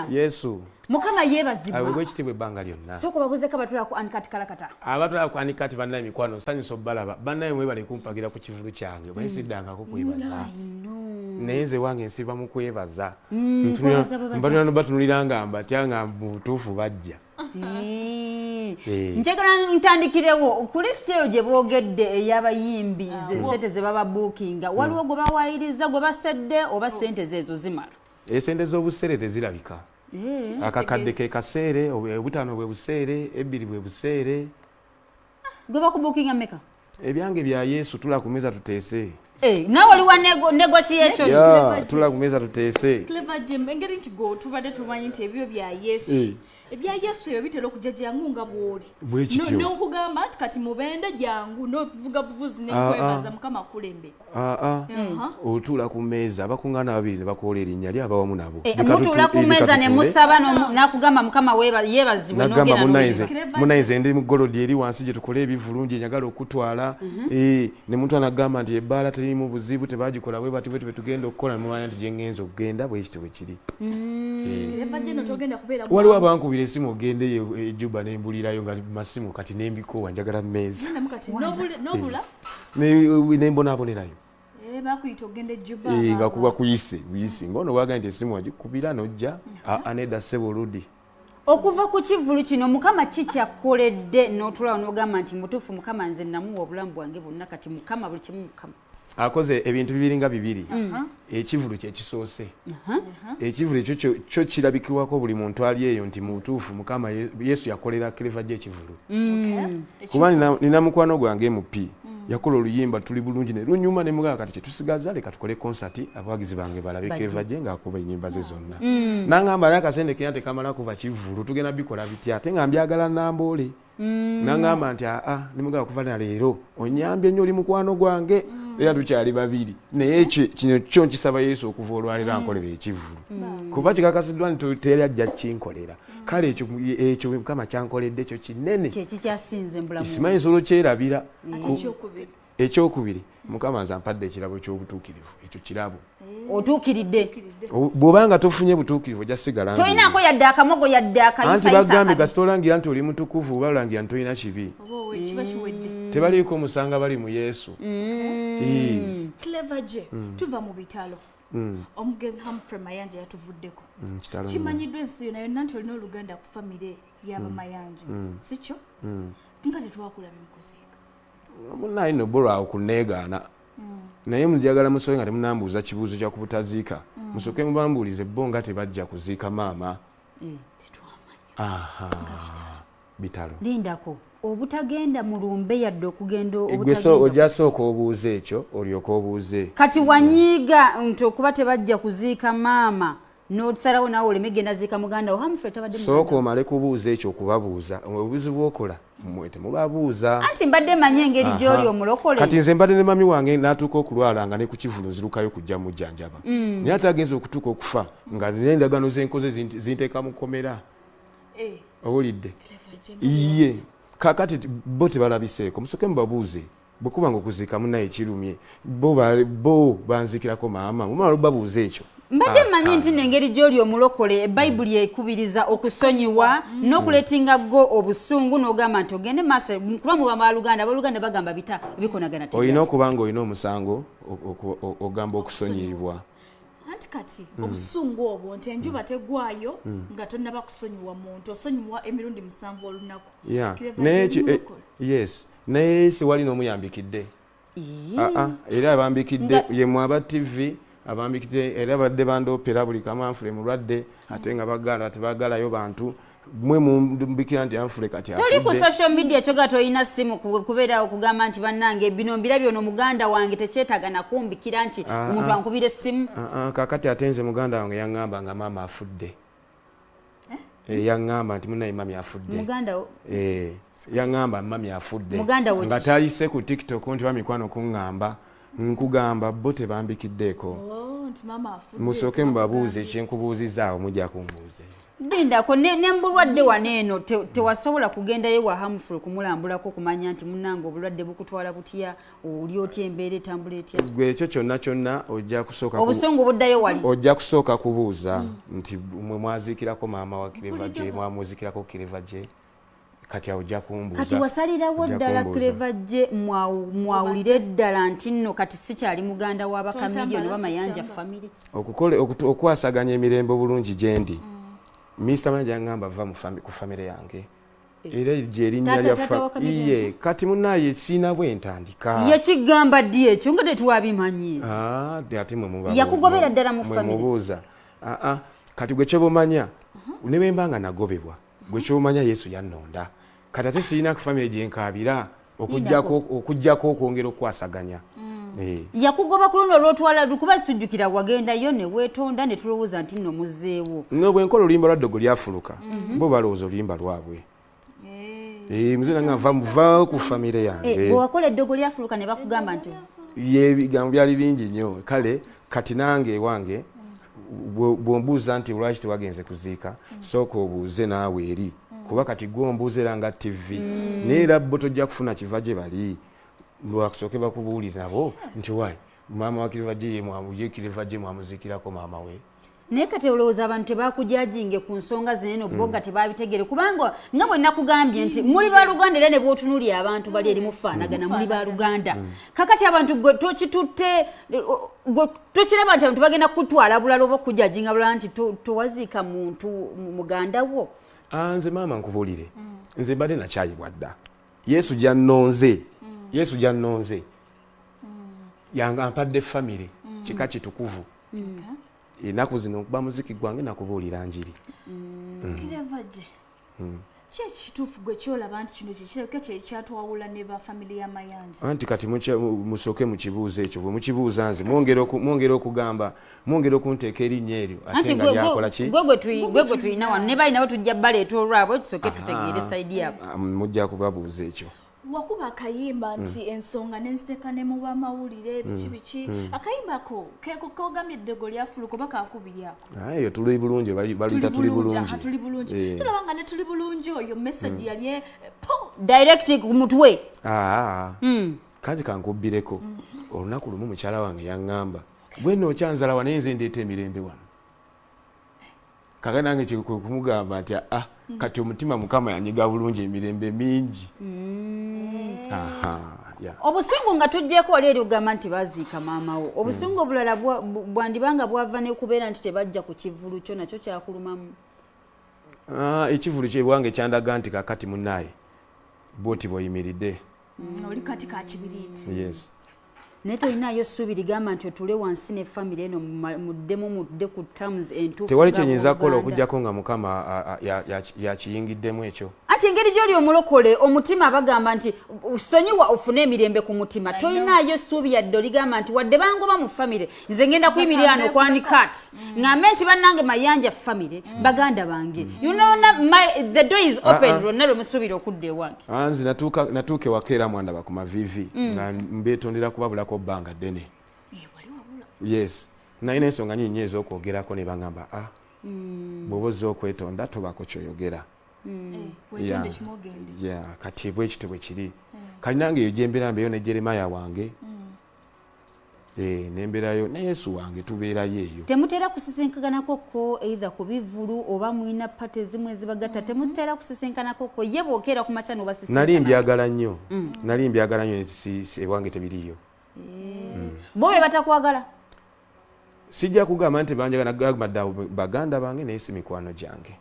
Yesu Mukama yebazibwa awe kitibwe banga lyonna soko babuze kabatula ku Incate kalakata abatula ku Incate banna emikwano sanyiso balaba banna mwe bali kumpagira ku kivulu kyange bayisiddanga ko kwebaza neze wange nsiba mu kwebaza mbanano batunuliranga mbatyanga butuufu bajja njagala ntandikirewo kuli siteyo gye boogedde ey'abayimbi sente ze baba bookinga waliwo gwe bawayiriza gwe basedde oba sente zeezo zimala esente z'obusere tezirabika akakadde ke kaseere obutano bwe buseere ebbiri bwe buseere gwe bakubuukinga meka ebyange bya Yesu tula ku meza tuteese nawe waliwo negotiation tula ku meza tuteese Clever Jim engeri nti go tubadde tumanyi nti ebyo bya Yesu ebya Yesu ebyo bitera okujja jangu nga bwoli n'okugamba nti kati mubende jangu n'ovuga buvuzi n'ekwebaza mukama kulembe otula ku meza bakungana babiri ne bakola erinnya lya abawamu nabo mutula ku meza ne musaba n'akugamba mukama yebazibwe n'ogenda munayize ndi mugolodi eri wansi gye tukola ebivulungi njagala okutwala ne muntu anagamba nti ebbaala terimu buzibu tebagikola bwe bati bwe tugenda okukola mumanya nti gyengenza okugenda bwe kitwe kiri waliwo abankubira esimu ogende ejuba nembulirayo nga masimu kati nembikowa njagala mmeeza nembonaabonerayo bakuyita ogende juba nga kuba kuyise ngono waga nti esimu wagikubira nojja aneda sebo oludi okuva ku kivulu kino mukama kikyakoledde n'otulawo n'ogamba nti mutuufu mukama nze namuwa obulamu bwange bwonna kati mukama buli kimu mukama akoze ebintu bibiri nga bibiri ekivulu kyekisoose ekivulu ekyo kyo kirabikirwako buli muntu ali eyo nti mutuufu mukama Yesu yakolera Clever gye ekivulu kuba nina mukwano gwange mupi yakola oluyimba tuli bulungi ne lunyuma ne mugaa kati kyetusigaza leka tukole concert abawagizi bange balabe Clever gye ng'akuba ennyimba ze zonna nangamba ali akasente kena tekamala kuva kivulu tugenda bikola bitya ate nga mbyagala namboole nangamba nti ne mugaa kuva na leero onyambye nnyo oli mukwano gwange era tukyali babiri naye kino kyo nkisaba Yesu okuva olwaliro ankolera ekivulu kuba kikakasiddwa nti teri ajja kinkolera kale ekyo mukama kyankoledde kyo kinene kyekikyasinze mbulamu isimanyi nsolo kyerabira ekyokubiri mukama nze ampadde ekirabo ky'obutuukirivu ekyo kirabo otuukiridde bw'obanga tofunye butuukirivu ojja sigala toyinaako yadde akamogo yadde anti bagambe gasitolangira nti oli mutukuvu oba olangira nti tolina kibi tebaliiko musanga bali mu Yesu Clever gye tuva mu bitalo omugezi Humphrey Mayanja yatuvuddeko kimanyiddwa ensi yonna yonna nti olina oluganda ku famire y'abamayanja si kyo nga tetwakulabye mukuziika munaye no bora okuneegaana naye mujagala musobe nga temunambuuza kibuuzo kya kubutaziika musooke mubambuulize bo nga tebajja kuziika maama bitalo lindako obutagenda mu lumbe yadde okugenda ojja sooka obuuze ekyo olyoka obuuze kati wanyiiga nti okuba tebajja kuziika maama n'osalawo naawe oleme genda ziika muganda Humphrey tabadde sooka omale kubuuza ekyo okubabuuza obuuzi bw'okola temubabuuza anti mbadde manye engeri gy'oli omulokole kati nze mbadde ne mami wange n'atuuka okulwala nga ne ku kivulu nzirukayo kujja mujjanjaba naye ate agenza okutuuka okufa nga n'endagaano z'enkoze zinteeka mu kkomera owulidde iye kakati bo tebalabiseeko musooke mubabuuze bwekuba nga okuziika munaye kirumye bo banzikirako maama mumala babuuza ekyo mbadde mmanyi nti n'engeri gy'oli omulokole bayibuli ekubiriza okusonyiwa n'okuleetinga go obusungu n'ogamba nti ogende maaso kuba muba baluganda abaluganda bagamba bita bikonagana olina okuba nga olina omusango ogamba okusonyibwa anti kati obusungu obwo nti enjuba tegwayo nga tonnaba kusonyiwa muntu osonyiwa emirundi 7 olunaku yes naye siwali n'omuyambikidde era abambikidde yemu aba TV abambikidde era badde bandoopera buli kamu Humphrey mulwadde ate nga bagala tebagalayo bantu mwe mumbikira nti Humphrey kati afudde toli ku social media kyoga toyina simu kubeera okugamba nti bannange bino mbirabyo no muganda wange tekyetaaga nakumbikira nti omuntu ankubira essimu kakati ate nze muganda wange yaŋŋamba nga maama afudde yaŋŋamba nti munaye mami afudde muganda yaŋŋamba mami afudde nga tayise ku TikTok nti bamikwano kuŋŋamba nkugamba bo tebambikiddeeko musooke mubabuuze ekyenkubuuzizaawo mujja kumbuuza Ndako nembulwadde waneeno tewasobola kugendayo wa Humphrey kumulambulako kumanya nti munnange obulwadde bukutwala butya oli otya embeera etambula etya. Gwe ekyo kyonna ojja kusooka obusungu buddayo wali. Ojja kusooka kubuuza nti mwe mwaziikirako maama wa Clever J mwamuziikirako Clever J kati ojja kumbuuza. Kati wasalirawo ddala Clever J mwawulire ddala nti nno kati sikyali muganda w'abakamiliyoni oba Mayanja family. Okwasaganya emirembe obulungi gye ndi. Mr. Mayanja ngamba va ku family yange. Era gye erinnya lya kati munnaye siina bwentandika. Yakigamba ddi ekyo nga tetuwabimanyi. Ate mwe muba. Yakugobera ddala mu family. Mubuuza. Kati gwe kyobumanya ne bwe mbanga nagobebwa. Gwe kyobumanya Yesu yannonda. Kati ate siina ku family gye nkaabira okujjako okwongera okwasaganya. Yakugoba ku luno olwotwala kuba tujjukira wagendayo ne weetonda ne tulowooza nti nno muzzeewo. No bwe nkola oluyimba lwa ddogo lyafuluka bo balowooza oluyimba lwabwe. Muzee nanga va ku family yange. Bwe wakola eddogo lyafuluka ne bakugamba nti ebigambo byali bingi nnyo kale kati nange ewange bw'ombuuza nti lwaki tewagenze kuziika sooka obuuze naawe eri kuba kati gwe ombuuza era nga TV naye era bo tojja kufuna kiva gye bali lwakusooke bakubuulira nabo nti wayi maama wa Clever J mwamuziikirako maama we. Naye kati olowooza abantu tebakujajinge ku nsonga zinene bo nga tebabitegere kubanga nga bwe nakugambye nti muli baluganda era ne bw'otunuulira abantu bali eri mufaanagana muli baluganda kakati abantu gwe tokitutte tokiraba nti abantu bagenda kutwala bulala oba okujajinga bulala nti towaziika muntu muganda wo. Nze maama nkubuulire nze mbadde nakyayibwa dda Yesu gyannonze yanga ampadde family kika kitukuvu. Ennaku zino okuba muziki gwange nakubuulira njiri. Clever J kye kituufu gwe kyolaba nti kino kikirabika kye kyatwawula ne ba family ya Mayanja. Anti kati musooke mu kibuuzo ekyo bwe mukibuuza nze mwongera okugamba mwongera okunteeka erinnya eryo ate nga lyakola ki. Gwe tulina wano ne balinawo tujja baleeta olwabwe tusooke tutegeere sayidi yabo. Mujja kubabuuza ekyo. Wakuba akayimba nti ensonga nenziteeka ne mu bamawulire biki akayimba ko kogambye eddego lyafuluka oba kakubiryako. Eyo tuli bulungi baluyita tuli bulungi. Tulaba nga ne tuli bulungi oyo message yali direct ku mutwe. Kanti kankubbireko olunaku lumu mukyala wange yaŋŋamba gwe nno okyanzala wa naye nze ndeeta emirembe wano. Kaka nange kumugamba nti kati omutima Mukama yanyiga bulungi emirembe mingi. Obusungu nga tujjeko wali eri ogamba nti baziika maama wo obusungu obulala bwandibanga bwava ne kubeera nti tebajja ku kivulu kyo nakyo kyakulumamu. Ekivulu kye bwange kyandaga nti kakati munnaye bwoti bw'oyimiridde. Oli kati ka kibiriiti. Yes. Naye tolinayo ssuubi ligamba nti otule wansi ne family eno mudde ku terms entuufu. Tewali kyenyinza kukola okugyako nga Mukama yakiyingiddemu ekyo. Anti engeri gy'oli omulokole omutima bagamba nti sonyiwa ofune emirembe ku mutima tolinayo ssuubi yadde oligamba nti wadde bangoba mu family nze ngenda kuyimirira ano kwanikat ngambe nti bannange Mayanja family baganda bange you know the door is open lwonna lwe musuubira okudda ewange. Nze natuuka ewaka era mwandaba ku mavivi nga mbeetondera kubabulako bbanga ddene. Yes nalina ensonga nnyingi ez'okwogerako ne bagamba bw'oba ozze okwetonda tobako kyoyogera. Kati bwekito bwe kiri kali nange eyo gyembeera mbeeyo ne Jeremiah wange nemberayo ne Yesu wange tubeerayo eyo. Temutera kusisinkanako ko either ku bivulu oba mwina pate ezimu ezibagatta temutera kusisinkanako ko ye bwokera ku maca n'obasisinkana. Nali mbyagala nnyo ewange tebiriyo. Bo be batakwagala. Sijja kugamba nti banjagala nagamba baganda bange naye si mikwano gyange.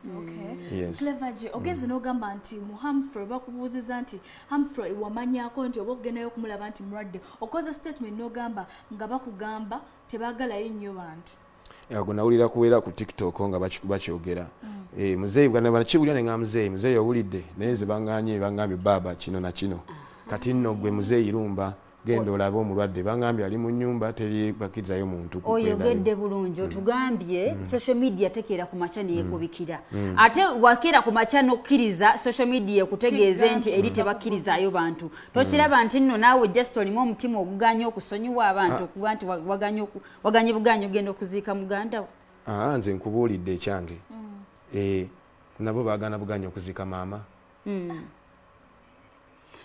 Yes. Clever J ogeze n'ogamba nti mu Humphrey bakubuuziza nti Humphrey wamanyako nti oba okugendayo okumulaba nti mulwadde okoze statement n'ogamba nga bakugamba tebaagalayo nnyo bantu. Ago nawulira kubeera ku TikTok nga bakyogera. Muzeeyi bwana kiwulira ne nga muzeeyi owulidde naye nze bangambye baba kino na kino kati nno gwe muzeeyi lumba genda olabe omulwadde bangambye ali mu nnyumba teri bakirizayo muntu oyogedde bulungi otugambye social media tekeera ku maca neyekubikira ate wakeera ku maca n'okkiriza social media ekutegeeze nti eri tebakkirizaayo bantu tokiraba nti nno naawe just olimu omutima oguganya okusonyiwa abantu okuba nti waganye buganyi ogenda okuziika muganda wo. Nze nkubuulidde ekyange nabo baagana buganya okuzika maama.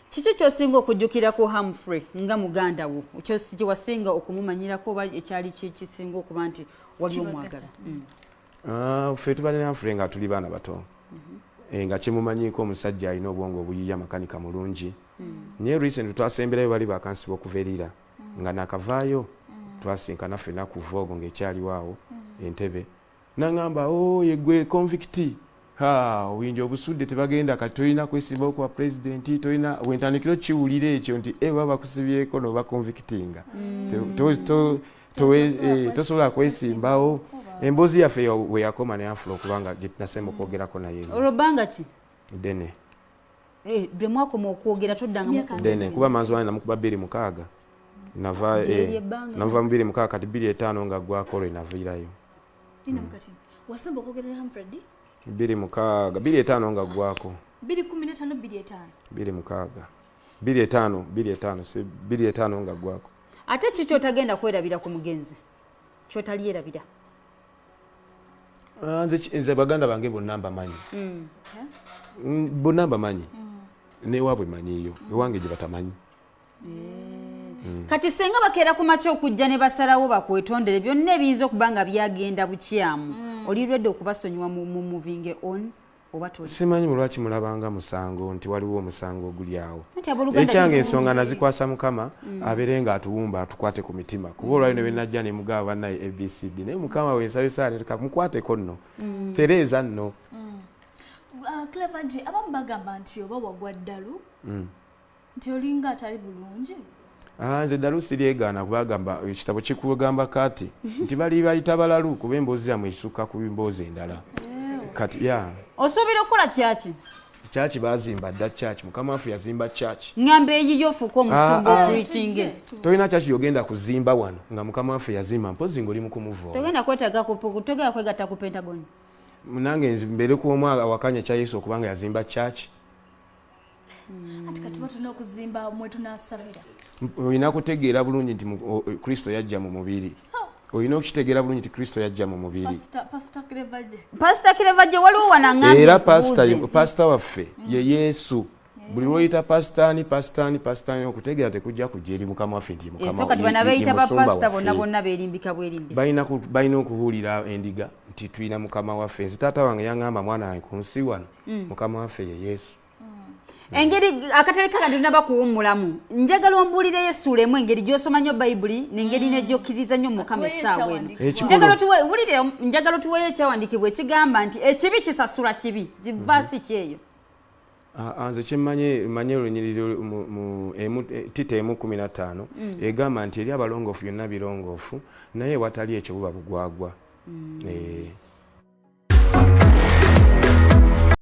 Kiki kyosinga okujjukira ku Humphrey nga muganda wo kye wasinga okumumanyirako oba ekyali kisinga okuba nti wali omwagala? Ffe tubadde ne Humphrey nga tuli baana bato nga kyemumanyiiko omusajja alina obwongo obuyiiya makanika mulungi. Naye recent twasemberayo bali bakansiba okuva nga nakavaayo twasinkana ffenna ku Vogo ng'ekyaliwo awo Entebbe n'aŋŋamba yegwe convict oyinja obusudde tebagenda kati tolina kwesimbawo kwa pulezidenti tolina wentandikiro kiwulira ekyo nti baba bakusibyeko n'oba convictinga tosobola kwesimbawo. Emboozi yaffe we yakoma ne Afro okubanga gye tunasemba okwogerako naye olwo bbanga ki ddene bwe mwakoma okwogera toddangamu ddene kuba manziwani namukuba 2-6 nava mu 2-6 kati 2-5 nga gwako lwe naviirayo. Wasemba okwogera ne Humphrey 2-6 2-5 nga gwako 2-5 nga gwako. Ate kiki otagenda kwerabira ku mugenzi kyotalyerabira? Nze baganda bange bonna mbamanyi bonna mbamanyi newaabwe manyiyo ewange gye batamanyi. Kati senga bakeera ku makya okujja ne basalawo bakwetondere byonna ebiyinza okuba nga byagenda bukyamu olirwedde okubasonyiwa mu moving on oba toli? Simanyi mulwaki mulabanga musango nti waliwo omusango oguli awo. Ekyange ensonga nazikwasa Mukama abeere nga atuwumba atukwate ku mitima kuba olwali ne benajja ne mugaba bannaye ABCD naye Mukama wensabisaane mukwateko nno Tereza nno. Clever G abamu bagamba nti oba wagwa ddalu nti olinga atali bulungi. Nze ddalu siryegaana kubagamba ekitabo kikugamba kati nti bali bayita balalu kuba emboozi yammwe esukka ku mboozi endala. Kati osobola okukola kyaki? Kyaki bazimba dda kyaki Mukama waffe yazimba kyaki. Ngamba eyiyo ofuuka omusumba preaching. Tolina kyaki yogenda kuzimba wano nga Mukama waffe yazimba mpozi ng'oli mu kumuvoola. Togenda kwetaaga togenda kwegatta ku Pentagon. Munange mbere ku omwaga awakanya kya Yesu okubanga yazimba kyaki. Ati kati batuna okuzimba mwe tunasabira. Olina kutegeera bulungi nti Kristo yajja mu mubiri. Olina okitegeera bulungi nti Kristo yajja mu mubiri. Pastor Kirevaje waliwo wanangambye. Era pastor waffe ye Yesu. Buli lwoyita pasitani okutegeera tekujja kujja eri Mukama waffe nti Mukama. Eso kati bana bayita ba pastor bonna beerimbika bwerimbisa. Balina okubuulira endiga nti tulina Mukama waffe. Nze taata wange yaŋŋamba mwana wange ku nsi wano Mukama waffe ye Yesu. Engeri akatale kaka ndinaba kuwummulamu njagala ombuulire Yesuulemu engeri gy'osoma nnyo Bayibuli n'engeri n'egyokkiriza nnyo Mukama essaawa eno. Njagala tuweeyo ekyawandiikibwa ekigamba nti ekibi kisasula kibi vaasi kyeyo. Nze kyemmanye olunyiriri mu Tito 1:15 egamba nti eri abalongoofu byonna birongoofu naye watali ekyo buba bugwagwa.